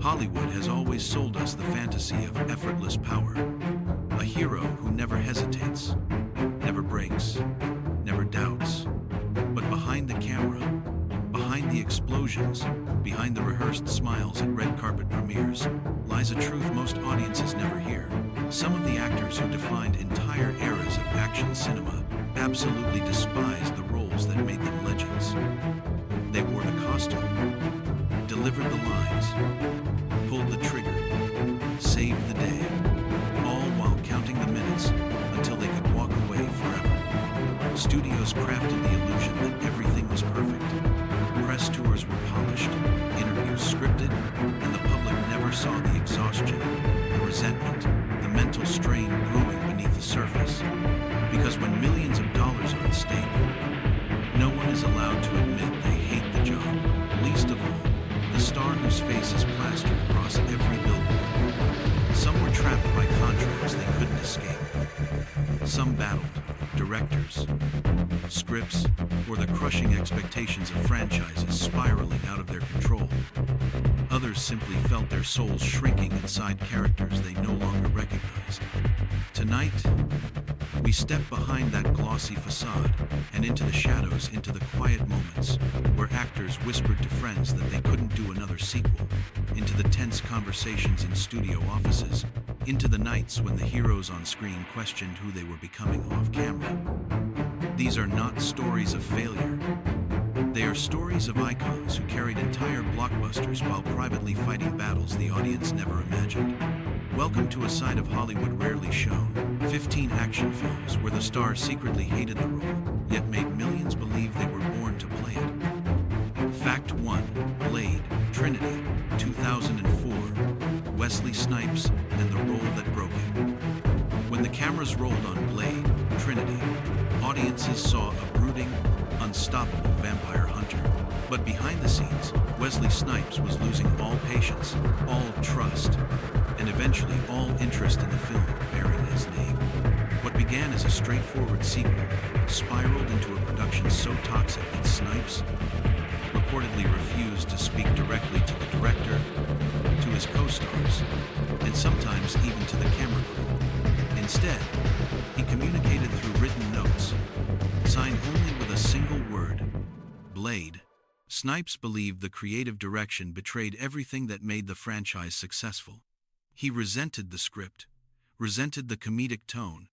Hollywood has always sold us the fantasy of effortless power. A hero who never hesitates, never breaks, never doubts. But behind the camera, behind the explosions, behind the rehearsed smiles at red carpet premieres, lies a truth most audiences never hear. Some of the actors who defined entire eras of action cinema absolutely despised the roles that made them legends. They wore the costume, delivered the lines, pulled the trigger, saved the day, all while counting the minutes until they could walk away forever. Studios crafted the illusion that everything was perfect. Press tours were polished, interviews scripted, and the public never saw the exhaustion, the resentment, the mental strain brewing beneath the surface. Because when millions of dollars are at stake, no one is allowed to admit they hate the job. Least of all, the star whose face is plastered across every billboard. Some were trapped by contracts they couldn't escape. Some battled directors, scripts, or the crushing expectations of franchises spiraling out of their control. Others simply felt their souls shrinking inside characters they no longer recognized. Tonight, we step behind that glossy facade and into the shadows, into the quiet moments where actors whispered to friends that they couldn't do another sequel, into the tense conversations in studio offices, into the nights when the heroes on screen questioned who they were becoming off camera. These are not stories of failure. They are stories of icons who carried entire blockbusters while privately fighting battles the audience never imagined. Welcome to a side of Hollywood rarely shown. 15 action films where the stars secretly hated the role, yet made millions believe they were born to play it. Fact 1. Blade, Trinity, 2004. Wesley Snipes and the role that broke him. When the cameras rolled on Blade, Trinity, audiences saw a brooding, unstoppable vampire hunter. But behind the scenes, Wesley Snipes was losing all patience, all trust, and eventually all interest in the film bearing his name. What began as a straightforward sequel spiraled into a production so toxic that Snipes reportedly refused to speak directly to the director, to his co-stars, and sometimes even to the camera crew. Instead, he communicated through written notes, signed only with a single word: Blade. Snipes believed the creative direction betrayed everything that made the franchise successful. He resented the script, resented the comedic tone,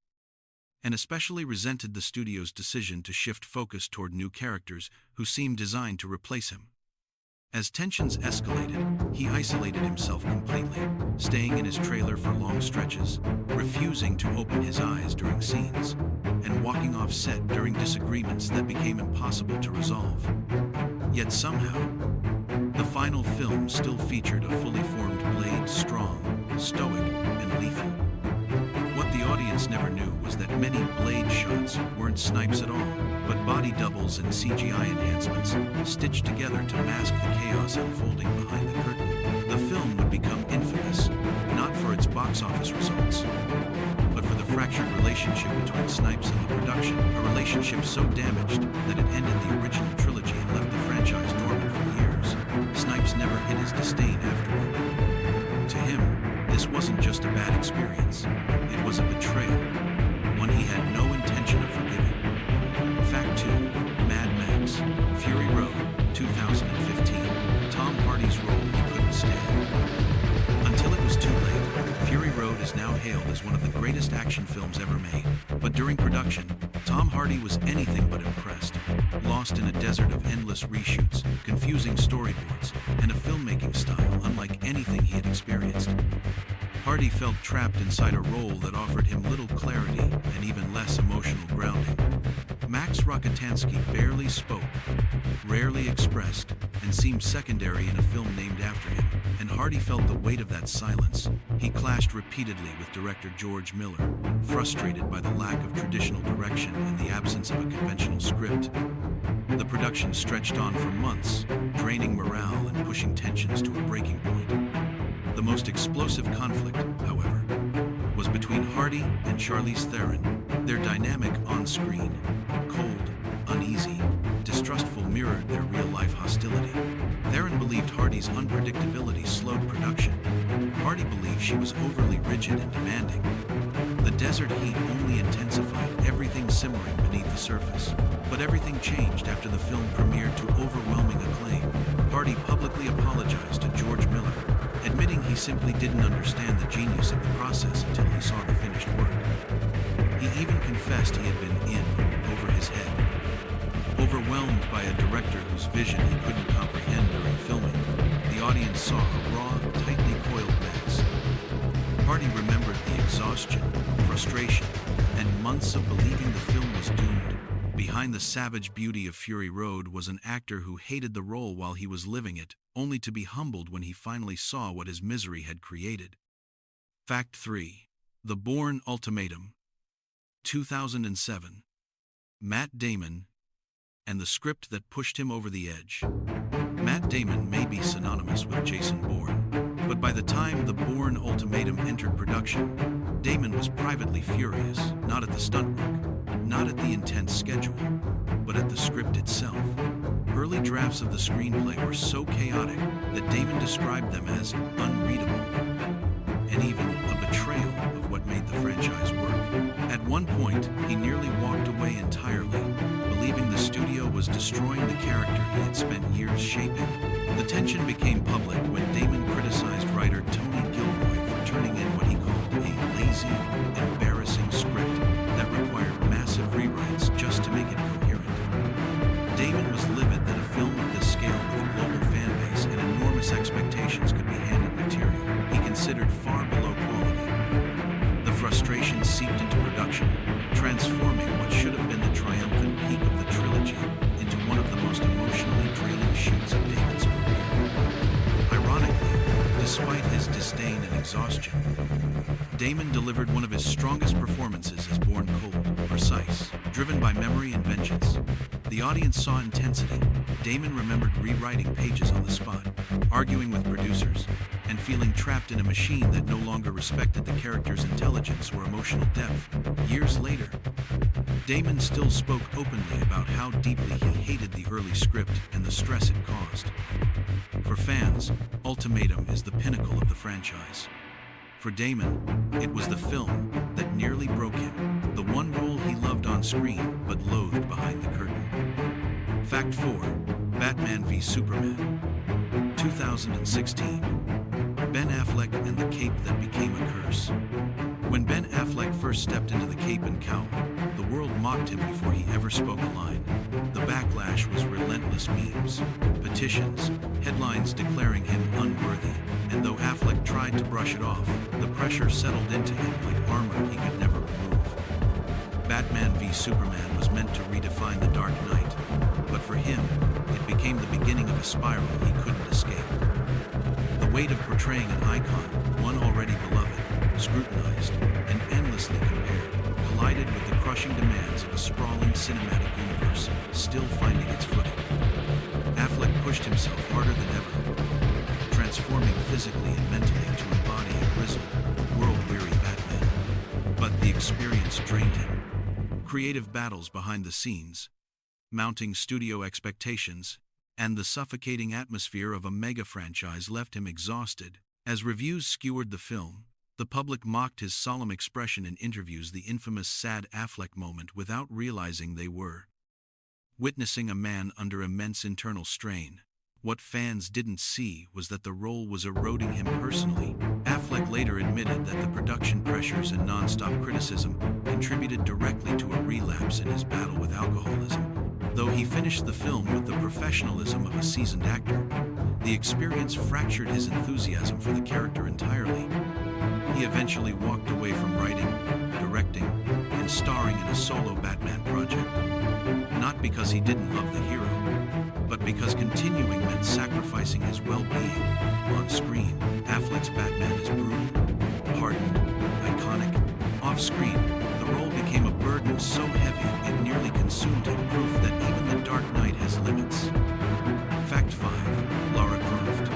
and especially resented the studio's decision to shift focus toward new characters who seemed designed to replace him. As tensions escalated, he isolated himself completely, staying in his trailer for long stretches, refusing to open his eyes during scenes, and walking off set during disagreements that became impossible to resolve. Yet somehow, the final film still featured a fully formed Blade, strong, stoic, and lethal. What the audience never knew was that many Blade shots weren't Snipes at all, but body doubles and CGI enhancements stitched together to mask the chaos unfolding behind the curtain. The film would become infamous, not for its box office results, but for the fractured relationship between Snipes and the production, a relationship so damaged that it ended the original trilogy and left the franchise dormant for years. Snipes never hid his disdain afterward. To him, this wasn't just a bad experience, it was a betrayal, one he had no intention of forgiving. Fact 2. Mad Max, Fury Road, 2015. Tom Hardy's role he couldn't stand. Until it was too late, Fury Road is now hailed as one of the greatest action films ever made. But during production, Tom Hardy was anything but impressed, lost in a desert of endless reshoots, confusing storyboards, and a filmmaking style unlike anything he had experienced. Hardy felt trapped inside a role that offered him little clarity and even less emotional grounding. Max Rokitansky barely spoke, rarely expressed, and seemed secondary in a film named after him, and Hardy felt the weight of that silence. He clashed repeatedly with director George Miller, frustrated by the lack of traditional direction and the absence of a conventional script. The production stretched on for months, draining morale and pushing tensions to a breaking point. The most explosive conflict, however, was between Hardy and Charlize Theron. Their dynamic on-screen, cold, uneasy, distrustful, mirrored their real-life hostility. Theron believed Hardy's unpredictability slowed production, Hardy believed she was overly rigid and demanding. The desert heat only intensified everything simmering beneath the surface. But everything changed after the film premiered to overwhelming acclaim. Hardy publicly apologized to George Miller, admitting he simply didn't understand the genius of the process until he saw the finished work. He even confessed he had been in over his head. Overwhelmed by a director whose vision he couldn't comprehend during filming, the audience saw a raw, tightly coiled mass. Hardy remembered the exhaustion, frustration, and months of believing the film was doomed. Behind the savage beauty of Fury Road was an actor who hated the role while he was living it, only to be humbled when he finally saw what his misery had created. Fact 3. The Bourne Ultimatum. 2007. Matt Damon and the script that pushed him over the edge. Matt Damon may be synonymous with Jason Bourne, but by the time The Bourne Ultimatum entered production, Damon was privately furious, not at the stunt work, not at the intense schedule, but at the script itself. Early drafts of the screenplay were so chaotic that Damon described them as unreadable, and even a betrayal of what made the franchise work. At one point, he nearly walked away entirely, believing the studio was destroying the character he had spent years shaping. The tension became public when Damon criticized writer Tony Gilroy for turning in what he called a lazy, embarrassing script that required massive rewrites just to make it coherent. Damon was livid that a film of this scale with a global fan base and enormous expectations could be handed material he considered far below quality. The frustration seeped into production, transforming what should have been the triumphant peak of the trilogy into one of the most emotionally draining shoots of Damon's career. Ironically, despite his disdain and exhaustion, Damon delivered one of his strongest performances as Born Cold, precise, driven by memory and vengeance. The audience saw intensity. Damon remembered rewriting pages on the spot, arguing with producers, and feeling trapped in a machine that no longer respected the character's intelligence or emotional depth. Years later, Damon still spoke openly about how deeply he hated the early script and the stress it caused. For fans, Ultimatum is the pinnacle of the franchise. For Damon, it was the film that nearly broke him, the one role he loved on screen but loathed behind the curtain. Fact 4. Batman v Superman. 2016. Ben Affleck and the cape that became a curse. When Ben Affleck first stepped into the cape and cowl, the world mocked him before he ever spoke a line. The backlash was relentless: memes, petitions, headlines declaring him unworthy, and though Affleck tried to brush it off, the pressure settled into him like armor he could never remove. Batman v Superman was meant to redefine the Dark Knight, but for him, it became the beginning of a spiral he couldn't escape. The weight of portraying an icon, one already beloved, scrutinized, and endlessly compared, collided with the crushing demands of a sprawling cinematic universe still finding its footing. Affleck pushed himself harder than ever, transforming physically and mentally to embody a grizzled, world-weary Batman. But the experience drained him. Creative battles behind the scenes, mounting studio expectations, and the suffocating atmosphere of a mega franchise left him exhausted. As reviews skewered the film, the public mocked his solemn expression in interviews, the infamous sad Affleck moment, without realizing they were witnessing a man under immense internal strain. What fans didn't see was that the role was eroding him personally. Affleck later admitted that the production pressures and non-stop criticism contributed directly to a relapse in his battle with alcoholism. Though he finished the film with the professionalism of a seasoned actor, the experience fractured his enthusiasm for the character entirely. He eventually walked away from writing, directing, and starring in a solo Batman project. Not because he didn't love the hero, but because continuing meant sacrificing his well-being. On screen, Affleck's Batman is brutal, hardened, iconic. Off-screen, the role became a burden so heavy it nearly consumed him, proof that even the Dark Knight has limits. Fact 5. Lara Croft.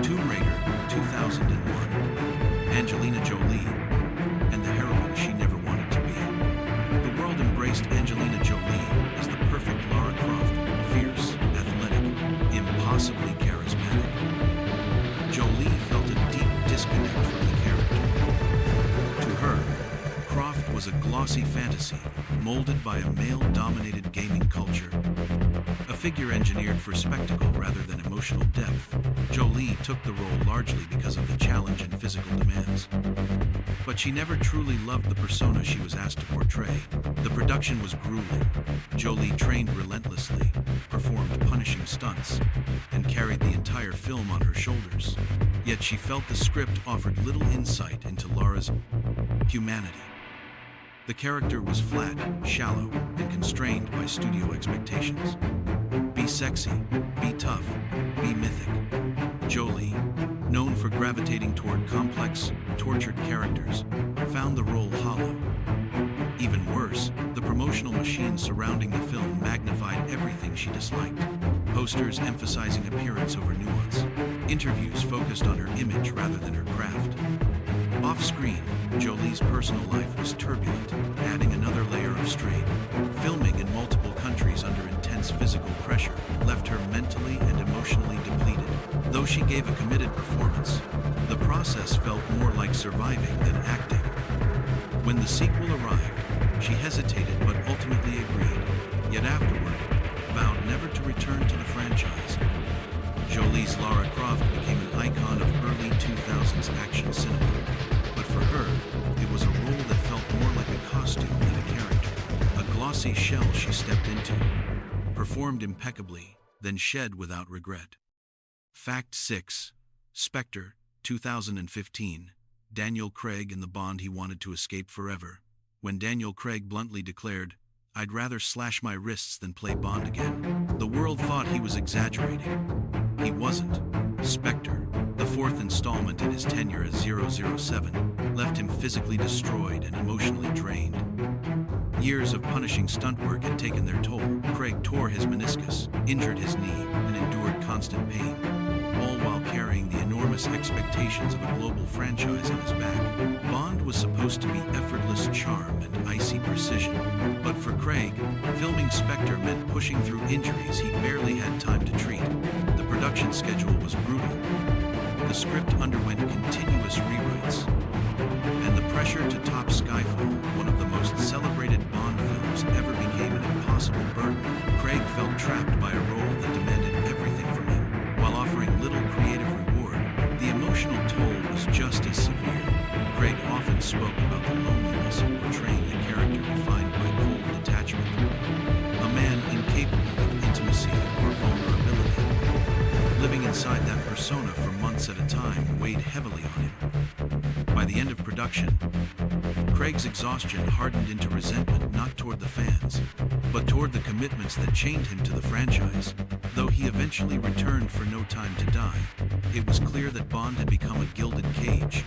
Tomb Raider, 2001. Angelina Jolie, and the heroine she never wanted to be. The world embraced Angelina Jolie as the perfect Lara Croft, fierce, athletic, impossibly charismatic. Jolie felt a deep disconnect was a glossy fantasy, molded by a male-dominated gaming culture. A figure engineered for spectacle rather than emotional depth, Jolie took the role largely because of the challenge and physical demands. But she never truly loved the persona she was asked to portray. The production was grueling. Jolie trained relentlessly, performed punishing stunts, and carried the entire film on her shoulders. Yet she felt the script offered little insight into Laura's humanity. The character was flat, shallow, and constrained by studio expectations. Be sexy, be tough, be mythic. Jolie, known for gravitating toward complex, tortured characters, found the role hollow. Even worse, the promotional machine surrounding the film magnified everything she disliked. Posters emphasizing appearance over nuance. Interviews focused on her image rather than her craft. Off-screen, Jolie's personal life was turbulent, adding another layer of strain. Filming in multiple countries under intense physical pressure left her mentally and emotionally depleted. Though she gave a committed performance, the process felt more like surviving than acting. When the sequel arrived, she hesitated but ultimately agreed, yet afterward, vowed never to return to the franchise. Jolie's Lara Croft became an icon of early 2000s action cinema. But for her, it was a role that felt more like a costume than a character. A glossy shell she stepped into, performed impeccably, then shed without regret. Fact 6. Spectre, 2015. Daniel Craig and the Bond he wanted to escape forever. When Daniel Craig bluntly declared, "I'd rather slash my wrists than play Bond again," the world thought he was exaggerating. He wasn't. Spectre, the fourth installment in his tenure as 007, left him physically destroyed and emotionally drained. Years of punishing stunt work had taken their toll. Craig tore his meniscus, injured his knee, and endured constant pain, all while carrying the enormous expectations of a global franchise on his back. Bond was supposed to be effortless charm and icy precision, but for Craig, filming Spectre meant pushing through injuries he barely had time to treat. The production schedule was brutal. The script underwent continuous rewrites, and the pressure to top Skyfall, one of the most celebrated Bond films ever, became an impossible burden. Craig felt trapped by a role that demanded everything from him, while offering little creative reward. The emotional toll was just as severe. Craig often spoke about the loneliness of portraying a character defined by cold detachment, a man incapable of intimacy or vulnerability. Living inside that persona for months at a time weighed heavily on him. By the end of production, Craig's exhaustion hardened into resentment not toward the fans, but toward the commitments that chained him to the franchise. Though he eventually returned for No Time to Die, it was clear that Bond had become a gilded cage.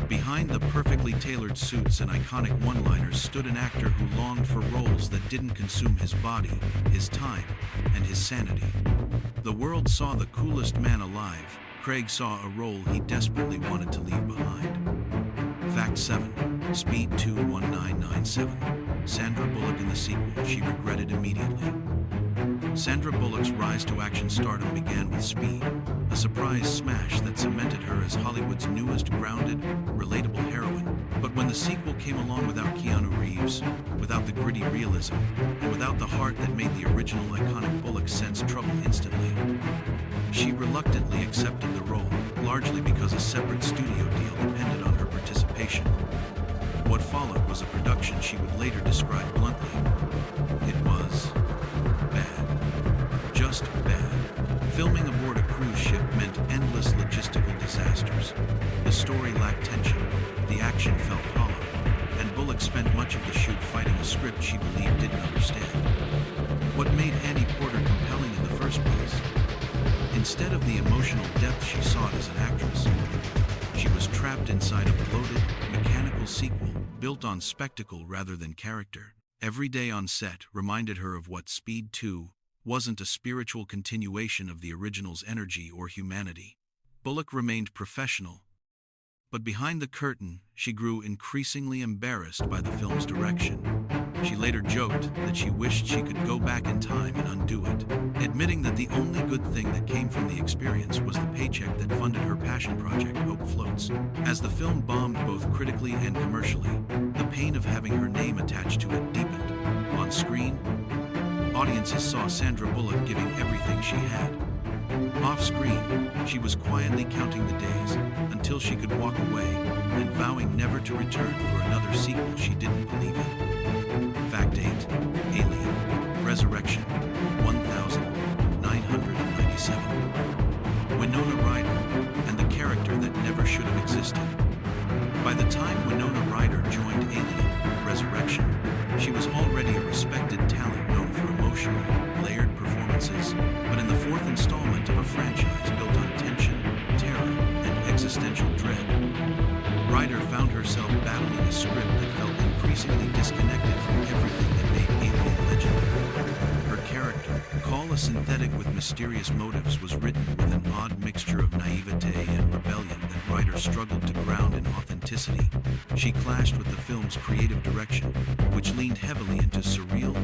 Behind the perfectly tailored suits and iconic one-liners stood an actor who longed for roles that didn't consume his body, his time, and his sanity. The world saw the coolest man alive. Craig saw a role he desperately wanted to leave behind. Fact 7. Speed 21997. Sandra Bullock in the sequel she regretted immediately. Sandra Bullock's rise to action stardom began with Speed, a surprise smash that cemented her as Hollywood's newest grounded, relatable heroine. But when the sequel came along without Keanu Reeves, without the gritty realism, and without the heart that made the original iconic Bullock sense trouble instantly, she reluctantly accepted the role, largely because a separate studio deal depended on her participation. What followed was a production she would later describe bluntly. It was bad. Just bad. Filming aboard a cruise ship meant endless logistical disasters. The story lacked tension, the action felt hollow, and Bullock spent much of the shoot fighting a script she believed didn't understand. What made Annie Porter compelling in the first place? Instead of the emotional depth she sought as an actress, she was trapped inside a bloated, mechanical sequel built on spectacle rather than character. Every day on set reminded her of what Speed 2 wasn't, a spiritual continuation of the original's energy or humanity. Bullock remained professional, but behind the curtain, she grew increasingly embarrassed by the film's direction. She later joked that she wished she could go back in time and undo it, admitting that the only good thing that came from the experience was the paycheck that funded her passion project, Hope Floats. As the film bombed both critically and commercially, the pain of having her name attached to it deepened. On screen, audiences saw Sandra Bullock giving everything she had. Off-screen, she was quietly counting the days until she could walk away and vowing never to return for another sequel she didn't believe in. Fact 8. Alien. Resurrection. 1997. Winona Ryder and the character that never should have existed. By the time Winona Ryder joined Alien. Resurrection, she was already a respected talent known for emotional, layered performances, but in the fourth installment of a franchise built on tension, terror, and existential dread, Ryder found herself battling a script that felt increasingly disconnected from everything that made Alien legendary. Her character, call a synthetic with mysterious motives, was written with an odd mixture of naivete and rebellion that Ryder struggled to ground in authenticity. She clashed with the film's creative direction, which leaned heavily into surreal,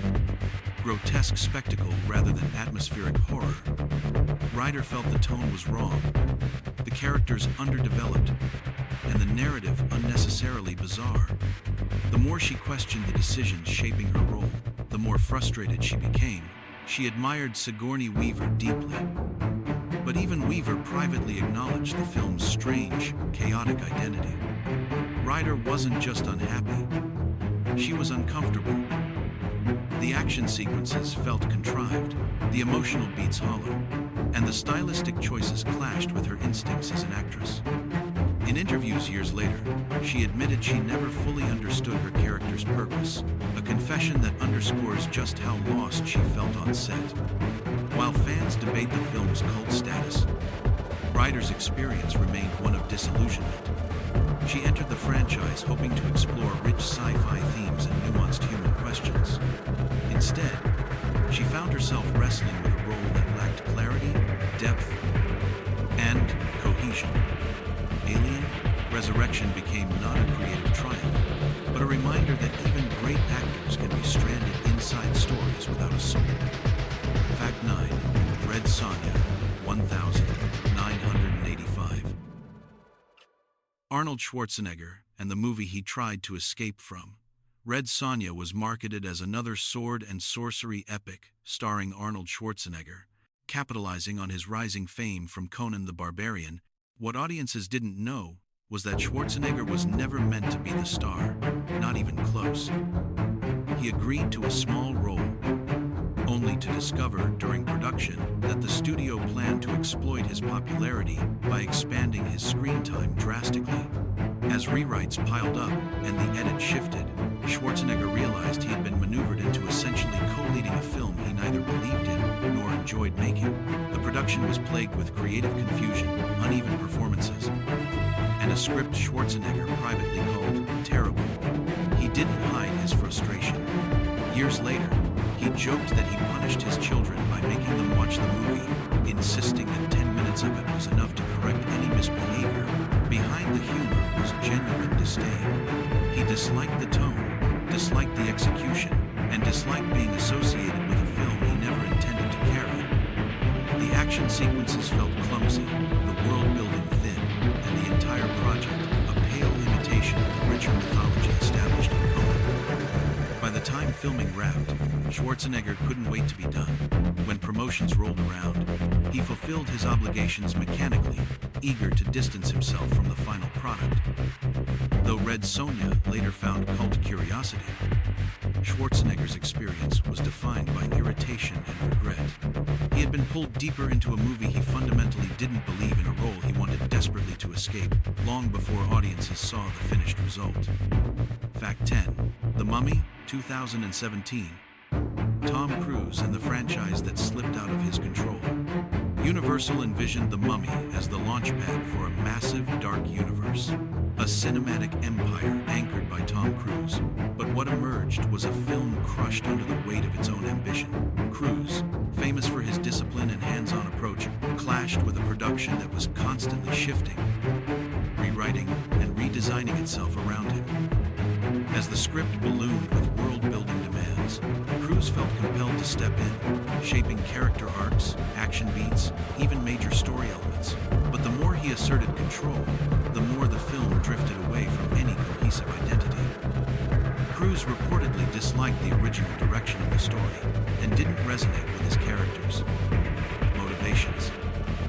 grotesque spectacle rather than atmospheric horror. Ryder felt the tone was wrong, the characters underdeveloped, and the narrative unnecessarily bizarre. The more she questioned the decisions shaping her role, the more frustrated she became. She admired Sigourney Weaver deeply, but even Weaver privately acknowledged the film's strange, chaotic identity. Ryder wasn't just unhappy, she was uncomfortable. The action sequences felt contrived, the emotional beats hollow, and the stylistic choices clashed with her instincts as an actress. In interviews years later, she admitted she never fully understood her character's purpose, a confession that underscores just how lost she felt on set. While fans debate the film's cult status, Ryder's experience remained one of disillusionment. She entered the franchise hoping to explore rich sci-fi themes and nuanced human questions. Instead, she found herself wrestling with a role that lacked clarity, depth, and cohesion. Alien. Resurrection became not a creative triumph, but a reminder that even great actors can be stranded inside stories without a soul. Fact 9. Red Sonja. 1985. Arnold Schwarzenegger and the movie he tried to escape from. Red Sonja was marketed as another sword and sorcery epic starring Arnold Schwarzenegger, capitalizing on his rising fame from Conan the Barbarian. What audiences didn't know was that Schwarzenegger was never meant to be the star, not even close. He agreed to a small role, only to discover during production that the studio planned to exploit his popularity by expanding his screen time drastically. As rewrites piled up and the edit shifted, Schwarzenegger realized he had been maneuvered into essentially co-leading a film he neither believed in nor enjoyed making. The production was plagued with creative confusion, uneven performances, and a script Schwarzenegger privately called terrible. He didn't hide his frustration. Years later, he joked that he punished his children by making them watch the movie, insisting that 10 minutes of it was enough to correct any misbehavior. Behind the humor was genuine disdain. He disliked the tone, disliked the execution, and disliked being associated with a film he never intended to carry. The action sequences felt clumsy, the world building thin, and the entire project a pale imitation of the richer mythology established in Conan. By the time filming wrapped, Schwarzenegger couldn't wait to be done. When promotions rolled around, he fulfilled his obligations mechanically, eager to distance himself from the final product. Though Red Sonja later found cult curiosity, Schwarzenegger's experience was defined by irritation and regret. He had been pulled deeper into a movie he fundamentally didn't believe in, a role he wanted desperately to escape, long before audiences saw the finished result. Fact 10. The Mummy, 2017. Tom Cruise and the franchise that slipped out of his control. Universal envisioned The Mummy as the launchpad for a massive, dark universe, a cinematic empire anchored by Tom Cruise. But what emerged was a film crushed under the weight of its own ambition. Cruise, famous for his discipline and hands-on approach, clashed with a production that was constantly shifting, rewriting, and redesigning itself around him. As the script ballooned with world-building demands, scenes, Cruise felt compelled to step in, shaping character arcs, action beats, even major story elements. But the more he asserted control, the more the film drifted away from any cohesive identity. Cruise reportedly disliked the original direction of the story and didn't resonate with his characters' motivations.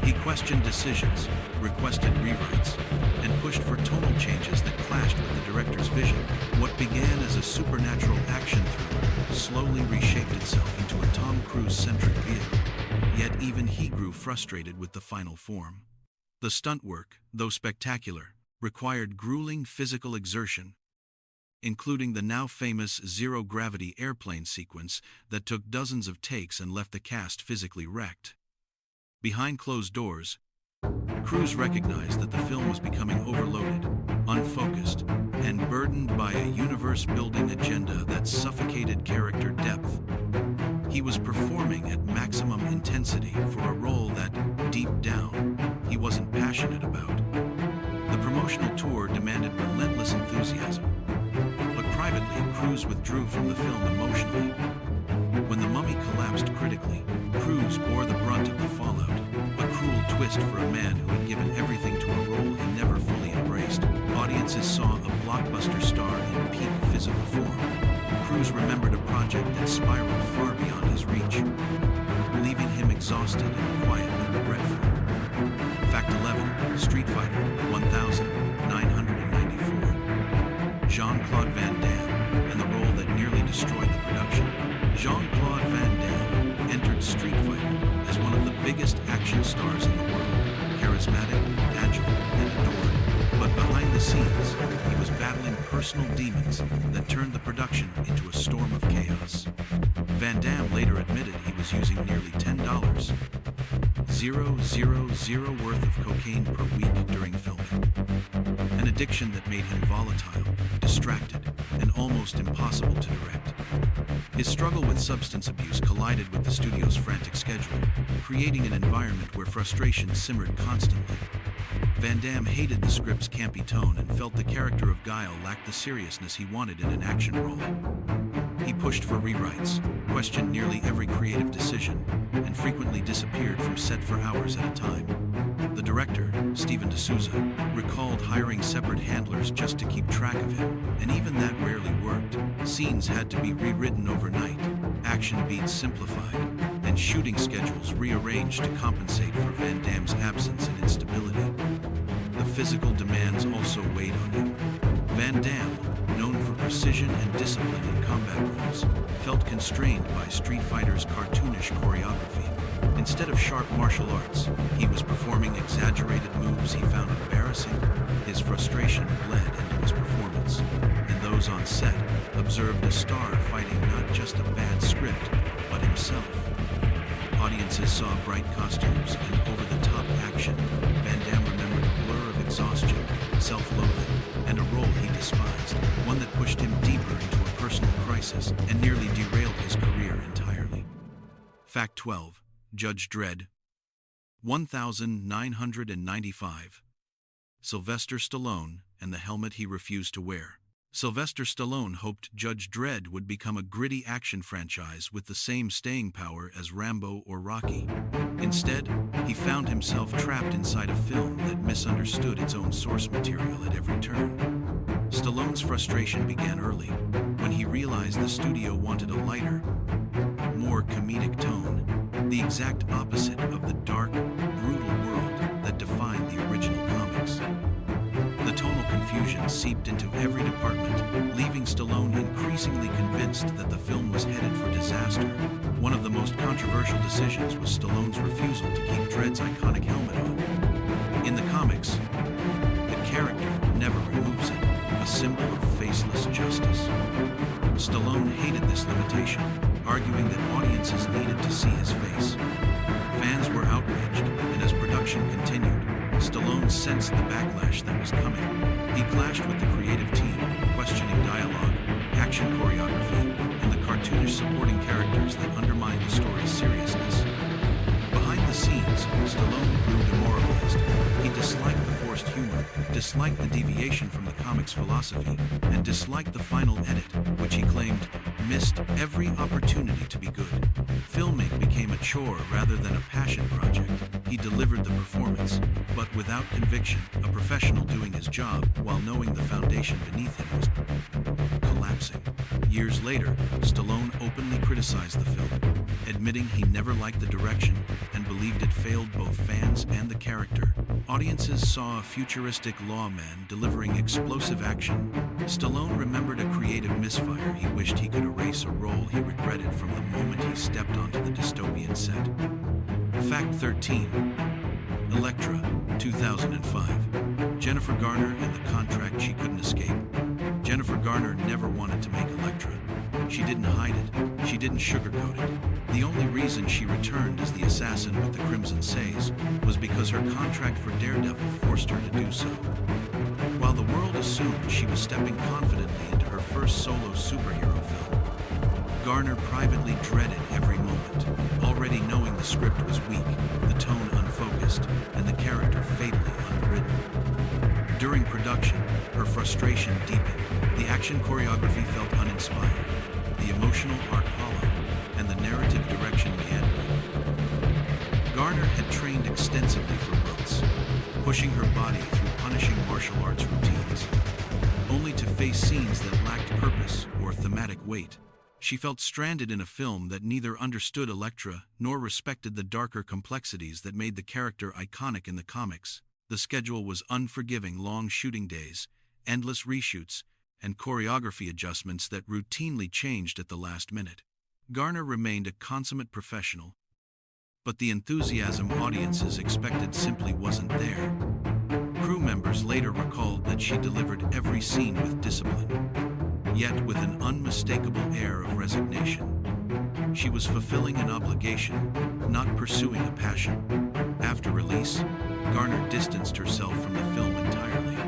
He questioned decisions, requested rewrites, and pushed for tonal changes that clashed with the director's vision. What began as a supernatural action thriller slowly reshaped itself into a Tom Cruise-centric vehicle, yet even he grew frustrated with the final form. The stunt work, though spectacular, required grueling physical exertion, including the now famous zero-gravity airplane sequence that took dozens of takes and left the cast physically wrecked. Behind closed doors, Cruise recognized that the film was becoming overloaded, unfocused, and burdened by a universe-building agenda that suffocated character depth. He was performing at maximum intensity for a role that, deep down, he wasn't passionate about. The promotional tour demanded relentless enthusiasm, but privately, Cruise withdrew from the film emotionally. When The Mummy collapsed critically, Cruise bore the brunt of the fallout, a cruel twist for a man who had given everything to a role he never fully embraced. Audiences saw a blockbuster star in peak physical form. Cruise remembered a project that spiraled far beyond his reach, leaving him exhausted and quietly regretful. Fact 11. Street Fighter 1994. Jean-Claude Van Damme, and the role that nearly destroyed the production. Jean-Claude Van Damme entered Street Fighter as one of the biggest action stars in the world, charismatic, agile, and adored. But behind the scenes, he was battling personal demons that turned the production into a storm of chaos. Van Damme later admitted he was using nearly $10,000 worth of cocaine per week during filming, an addiction that made him volatile, distracted, and almost impossible to direct. His struggle with substance abuse collided with the studio's frantic schedule, creating an environment where frustration simmered constantly. Van Damme hated the script's campy tone and felt the character of Guile lacked the seriousness he wanted in an action role. He pushed for rewrites, questioned nearly every creative decision, and frequently disappeared from set for hours at a time. The director, Steven D'Souza, recalled hiring separate handlers just to keep track of him, and even that rarely worked. Scenes had to be rewritten overnight, action beats simplified, and shooting schedules rearranged to compensate for Van Damme's absence and instability. The physical demands also weighed on him. Van Damme, known for precision and discipline in combat roles, felt constrained by Street Fighter's cartoonish choreography. Instead of sharp martial arts, he was performing exaggerated moves he found embarrassing. His frustration bled into his performance, and those on set observed a star fighting not just a bad script, but himself. Audiences saw bright costumes and over-the-top action. Van Damme remembered a blur of exhaustion, self-loathing, and a role he despised, one that pushed him deeper into a personal crisis and nearly derailed his career entirely. Fact 12. Judge Dredd 1995. Sylvester Stallone and the helmet he refused to wear. Sylvester Stallone hoped Judge Dredd would become a gritty action franchise with the same staying power as Rambo or Rocky. Instead, he found himself trapped inside a film that misunderstood its own source material at every turn. Stallone's frustration began early, when he realized the studio wanted a lighter, more comedic tone, the exact opposite of the dark, brutal world that defined the original comics. The tonal confusion seeped into every department, leaving Stallone increasingly convinced that the film was headed for disaster. One of the most controversial decisions was Stallone's refusal to keep Dredd's iconic helmet on. In the comics, the character never removes it, a symbol of faceless justice. Stallone hated this limitation, arguing that audiences needed to see his face. Fans were outraged, and as production continued, Stallone sensed the backlash that was coming. He clashed with the creative team, questioning dialogue, action choreography, and the cartoonish supporting characters that undermined the story's seriousness. Behind the scenes, Stallone grew demoralized. He disliked the forced humor, disliked the deviation from the comic's philosophy, and disliked the final edit, which he claimed missed every opportunity to be good. Filming became a chore rather than a passion project. He delivered the performance, but without conviction, a professional doing his job while knowing the foundation beneath him was collapsing. Years later, Stallone openly criticized the film, admitting he never liked the direction and believed it failed both fans and the character. Audiences saw a futuristic lawman delivering explosive action. Stallone remembered a creative misfire he wished he could erase, a role he regretted from the moment he stepped onto the dystopian set. Fact 13. Elektra, 2005. Jennifer Garner and the contract she couldn't escape. Jennifer Garner never wanted to make Elektra. She didn't hide it. She didn't sugarcoat it. The only reason she returned as the assassin with the Crimson Says was because her contract for Daredevil forced her to do so. While the world assumed she was stepping confidently into her first solo superhero film, Garner privately dreaded every moment, already knowing the script was weak, the tone unfocused, and the character fatally underwritten. During production, her frustration deepened. The action choreography felt uninspired, the emotional arc hollow, and the narrative direction meandering. Garner had trained extensively for months, pushing her body through punishing martial arts routines, only to face scenes that lacked purpose or thematic weight. She felt stranded in a film that neither understood Elektra nor respected the darker complexities that made the character iconic in the comics. The schedule was unforgiving: long shooting days, endless reshoots, and choreography adjustments that routinely changed at the last minute. Garner remained a consummate professional, but the enthusiasm audiences expected simply wasn't there. Crew members later recalled that she delivered every scene with discipline, yet with an unmistakable air of resignation. She was fulfilling an obligation, not pursuing a passion. After release, Garner distanced herself from the film entirely.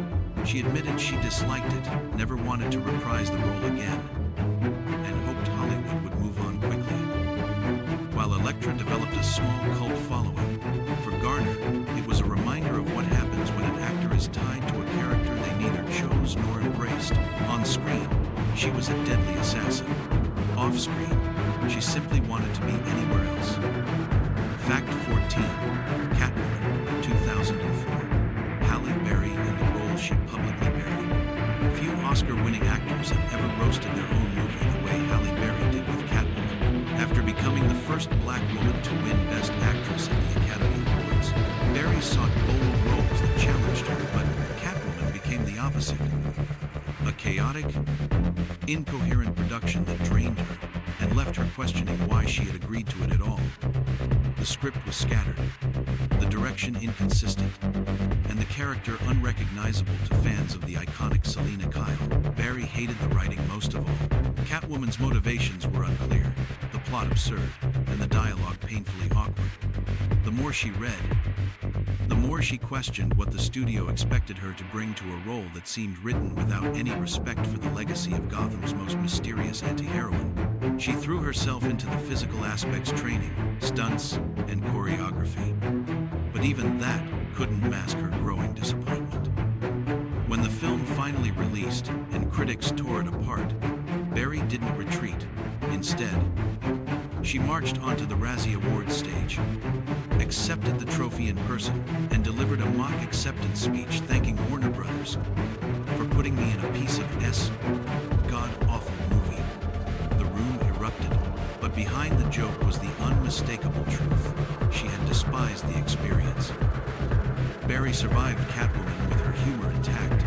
She admitted she disliked it, never wanted to reprise the role again, and hoped Hollywood would move on quickly. While Elektra developed a small cult following, for Garner, it was a reminder of what happens when an actor is tied to a character they neither chose nor embraced. On screen, she was a deadly assassin. Off screen, she simply wanted to be anywhere else. Fact 14. Catwoman, 2004. Halle Berry in the role she publicly buried. Few Oscar-winning actors have ever roasted their own movie the way Halle Berry did with Catwoman. After becoming the first black woman to win Best Actress at the Academy Awards, Berry sought bold roles that challenged her, but Catwoman became the opposite. A chaotic, incoherent production that drained her and left her questioning why she had agreed to it at all. The script was scattered, the direction inconsistent, and the character unrecognizable to fans of the iconic Selina Kyle. Berry hated the writing most of all. Catwoman's motivations were unclear, the plot absurd, and the dialogue painfully awkward. The more she read, the more she questioned what the studio expected her to bring to a role that seemed written without any respect for the legacy of Gotham's most mysterious anti-heroine. She threw herself into the physical aspects: training, stunts, and choreography. But even that couldn't mask her growing disappointment. When the film finally released and critics tore it apart, Berry didn't retreat. Instead, she marched onto the Razzie Awards stage, accepted the trophy in person, and delivered a mock acceptance speech thanking Warner Brothers for putting me in a piece of god-awful movie. The room erupted, but behind the joke was the unmistakable truth. She had despised the experience. Berry survived Catwoman with her humor intact,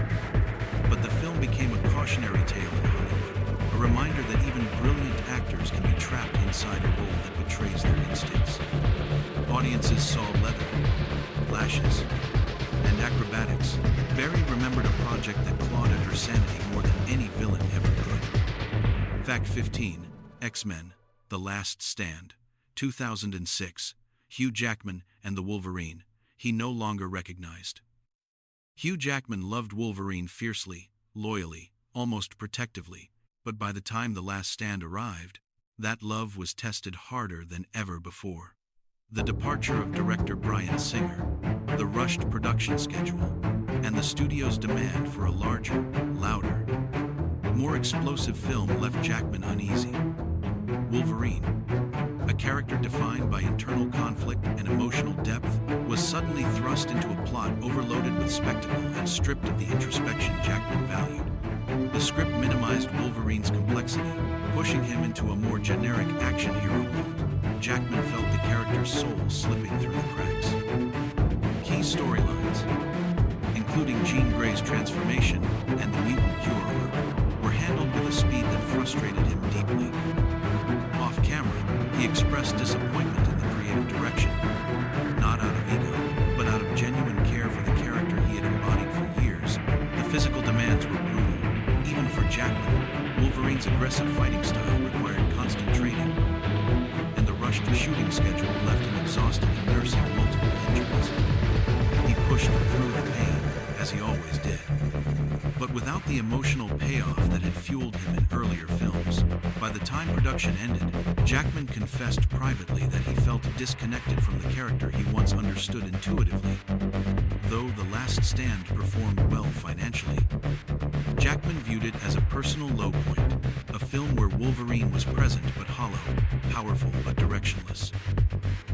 but the film became a cautionary tale in Hollywood, a reminder that even brilliant actors can be trapped inside a role that betrays their instincts. Audiences saw leather, lashes, and acrobatics. Berry remembered a project that clawed at her sanity more than any villain ever could. Fact 15. X-Men: The Last Stand, 2006. Hugh Jackman and the Wolverine, he no longer recognized. Hugh Jackman loved Wolverine fiercely, loyally, almost protectively, but by the time The Last Stand arrived, that love was tested harder than ever before. The departure of director Bryan Singer, the rushed production schedule, and the studio's demand for a larger, louder, more explosive film left Jackman uneasy. Wolverine, a character defined by internal conflict and emotional depth, was suddenly thrust into a plot overloaded with spectacle and stripped of the introspection Jackman valued. The script minimized Wolverine's complexity, pushing him into a more generic action hero mold. Jackman felt the character's soul slipping through the cracks. Key storylines, including Jean Grey's transformation and the mutant cure arc, were handled with a speed that frustrated him deeply. Off camera, he expressed disappointment in the creative direction, not out of ego, but out of genuine care for the character he had embodied for years. The physical demands were brutal, even for Jackman. Wolverine's aggressive fighting style required constant training, and the rushed shooting schedule left him exhausted and nursing multiple injuries. He pushed through the pain, as he always did. But without the emotional payoff that had fueled him in earlier films, by the time production ended, Jackman confessed privately that he felt disconnected from the character he once understood intuitively. Though The Last Stand performed well financially, Jackman viewed it as a personal low point, a film where Wolverine was present but hollow, powerful but directionless.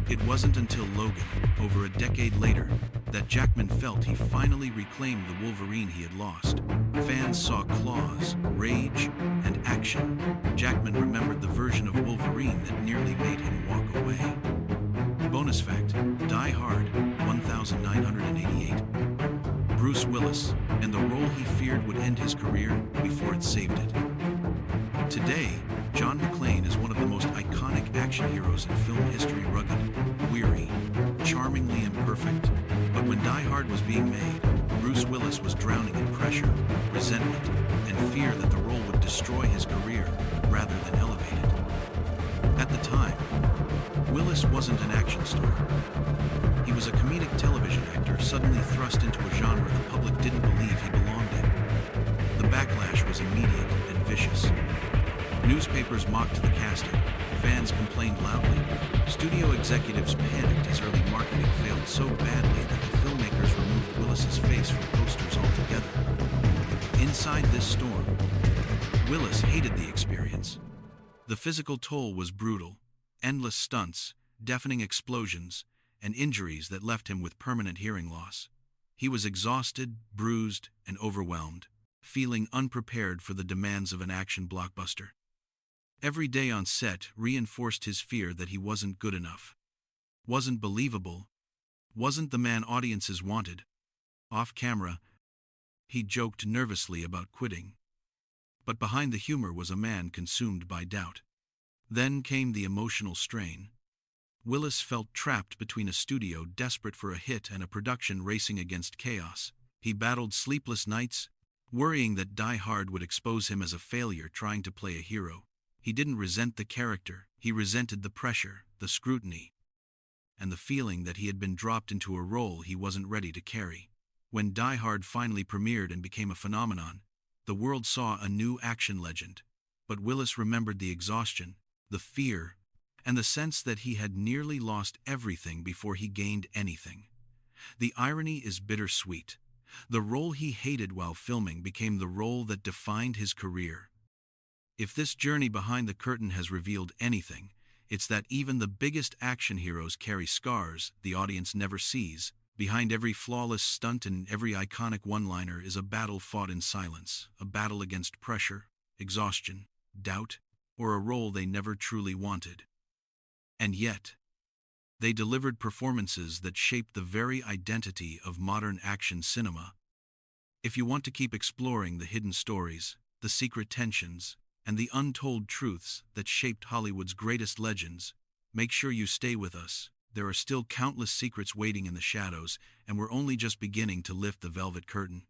It wasn't until Logan, over a decade later, that Jackman felt he finally reclaimed the Wolverine he had lost. Fans saw claws, rage, and action. Jackman remembered the version of Wolverine that nearly made him walk away. Bonus fact: Die Hard, 1988. Bruce Willis, and the role he feared would end his career before it saved it. Today, John McClane is one of the most iconic action heroes in film history. Rugged, weary, charmingly imperfect. But when Die Hard was being made, Bruce Willis was drowning in pressure, resentment, and fear that the role would destroy his career rather than elevate it. At the time, Willis wasn't an action star. He was a comedic television actor suddenly thrust into a genre the public didn't believe he belonged in. The backlash was immediate and vicious. Newspapers mocked the casting, fans complained loudly, studio executives panicked as early marketing failed so badly that the filmmakers removed Willis's face from posters altogether. Inside this storm, Willis hated the experience. The physical toll was brutal: endless stunts, deafening explosions, and injuries that left him with permanent hearing loss. He was exhausted, bruised, and overwhelmed, feeling unprepared for the demands of an action blockbuster. Every day on set reinforced his fear that he wasn't good enough, wasn't believable, wasn't the man audiences wanted. Off camera, he joked nervously about quitting. But behind the humor was a man consumed by doubt. Then came the emotional strain. Willis felt trapped between a studio desperate for a hit and a production racing against chaos. He battled sleepless nights, worrying that Die Hard would expose him as a failure trying to play a hero. He didn't resent the character, he resented the pressure, the scrutiny, and the feeling that he had been dropped into a role he wasn't ready to carry. When Die Hard finally premiered and became a phenomenon, the world saw a new action legend. But Willis remembered the exhaustion, the fear, and the sense that he had nearly lost everything before he gained anything. The irony is bittersweet. The role he hated while filming became the role that defined his career. If this journey behind the curtain has revealed anything, it's that even the biggest action heroes carry scars the audience never sees. Behind every flawless stunt and every iconic one-liner is a battle fought in silence, a battle against pressure, exhaustion, doubt, or a role they never truly wanted. And yet, they delivered performances that shaped the very identity of modern action cinema. If you want to keep exploring the hidden stories, the secret tensions, and the untold truths that shaped Hollywood's greatest legends, make sure you stay with us. There are still countless secrets waiting in the shadows, and we're only just beginning to lift the velvet curtain.